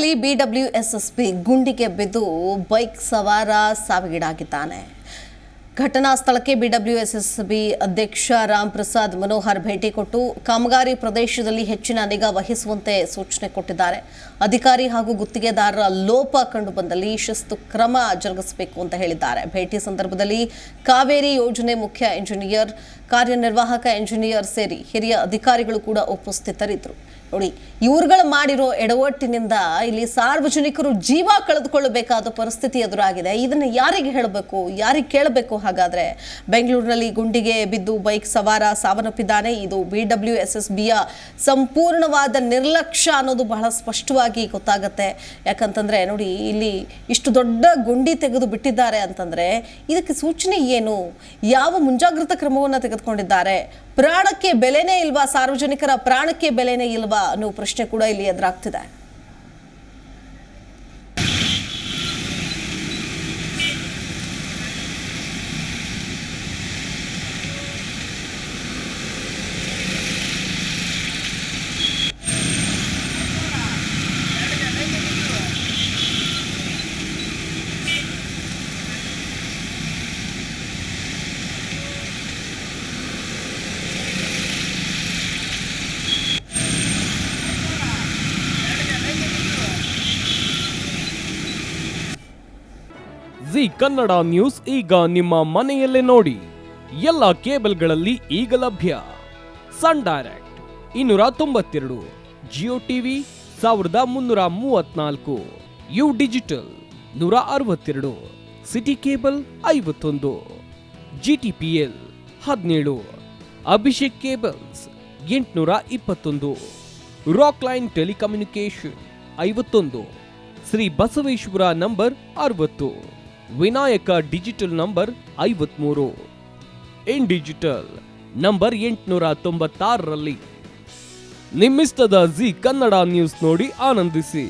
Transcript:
ಬೆಂಗಳೂರಿನಲ್ಲಿ ಬಿಡಬ್ಲ್ಯೂಎಸ್ಎಸ್ಬಿ ಗುಂಡಿಗೆ ಬಿದ್ದು ಬೈಕ್ ಸವಾರ ಸಾವಿಗೀಡಾಗಿದ್ದಾನೆ. ಘಟನಾ ಸ್ಥಳಕ್ಕೆ ಬಿಡಬ್ಲ್ಯೂಎಸ್ಎಸ್ಬಿ ಅಧ್ಯಕ್ಷ ರಾಮ್ ಪ್ರಸಾದ್ ಮನೋಹರ್ ಭೇಟಿ ಕೊಟ್ಟು ಕಾಮಗಾರಿ ಪ್ರದೇಶದಲ್ಲಿ ಹೆಚ್ಚಿನ ನಿಗಾ ವಹಿಸುವಂತೆ ಸೂಚನೆ ಕೊಟ್ಟಿದ್ದಾರೆ. ಅಧಿಕಾರಿ ಹಾಗೂ ಗುತ್ತಿಗೆದಾರರ ಲೋಪ ಕಂಡು ಬಂದಲ್ಲಿ ಶಿಸ್ತು ಕ್ರಮ ಜರುಗಿಸಬೇಕು ಅಂತ ಹೇಳಿದ್ದಾರೆ. ಭೇಟಿ ಸಂದರ್ಭದಲ್ಲಿ ಕಾವೇರಿ ಯೋಜನೆ ಮುಖ್ಯ ಇಂಜಿನಿಯರ್, ಕಾರ್ಯನಿರ್ವಾಹಕ ಇಂಜಿನಿಯರ್ ಸೇರಿ ಹಿರಿಯ ಅಧಿಕಾರಿಗಳು ಕೂಡ ಉಪಸ್ಥಿತರಿದ್ದರು. ನೋಡಿ, ಇವ್ರುಗಳು ಮಾಡಿರೋ ಎಡವಟ್ಟಿನಿಂದ ಇಲ್ಲಿ ಸಾರ್ವಜನಿಕರು ಜೀವ ಕಳೆದುಕೊಳ್ಳಬೇಕಾದ ಪರಿಸ್ಥಿತಿ ಎದುರಾಗಿದೆ. ಇದನ್ನು ಯಾರಿಗೆ ಹೇಳಬೇಕು, ಯಾರಿಗೆ ಕೇಳಬೇಕು? ಹಾಗಾದ್ರೆ ಬೆಂಗಳೂರಿನಲ್ಲಿ ಗುಂಡಿಗೆ ಬಿದ್ದು ಬೈಕ್ ಸವಾರ ಸಾವನ್ನಪ್ಪಿದ್ದಾನೆ. ಇದು ಬಿಡಬ್ಲ್ಯೂಎಸ್ಎಸ್ಬಿಯ ಸಂಪೂರ್ಣವಾದ ನಿರ್ಲಕ್ಷ್ಯ ಅನ್ನೋದು ಬಹಳ ಸ್ಪಷ್ಟವಾಗಿ ಗೊತ್ತಾಗುತ್ತೆ. ಯಾಕಂತಂದ್ರೆ ನೋಡಿ, ಇಲ್ಲಿ ಇಷ್ಟು ದೊಡ್ಡ ಗುಂಡಿ ತೆಗೆದು ಬಿಟ್ಟಿದ್ದಾರೆ ಅಂತಂದ್ರೆ ಇದಕ್ಕೆ ಸೂಚನೆ ಏನು? ಯಾವ ಮುಂಜಾಗ್ರತಾ ಕ್ರಮವನ್ನು ತೆಗೆದುಕೊಂಡಿದ್ದಾರೆ? ಪ್ರಾಣಕ್ಕೆ ಬೆಲೆನೇ ಇಲ್ವಾ? ಸಾರ್ವಜನಿಕರ ಪ್ರಾಣಕ್ಕೆ ಬೆಲೆನೇ ಇಲ್ವಾ ಅನ್ನೋ ಪ್ರಶ್ನೆ ಕೂಡ ಇಲ್ಲಿ ಎದುರಾಗ್ತಿದೆ. ಜಿ ಕನ್ನಡ ನ್ಯೂಸ್ ಈಗ ನಿಮ್ಮ ಮನೆಯಲ್ಲೇ ನೋಡಿ. ಎಲ್ಲ ಕೇಬಲ್ಗಳಲ್ಲಿ ಈಗ ಲಭ್ಯ. Sun direct 292, Jio TV 1334, U digital 162, city cable 51, GTPL 17, Abhishek cables 821, rock line telecommunication 51, Shri Basaveshwara number 60, Vinayaka digital number 53, in digital number 896ರಲ್ಲಿ ನಿಮ್ಮಿಸ್ತದ ಜಿ ಕನ್ನಡ ನ್ಯೂಸ್ ನೋಡಿ ಆನಂದಿಸಿ.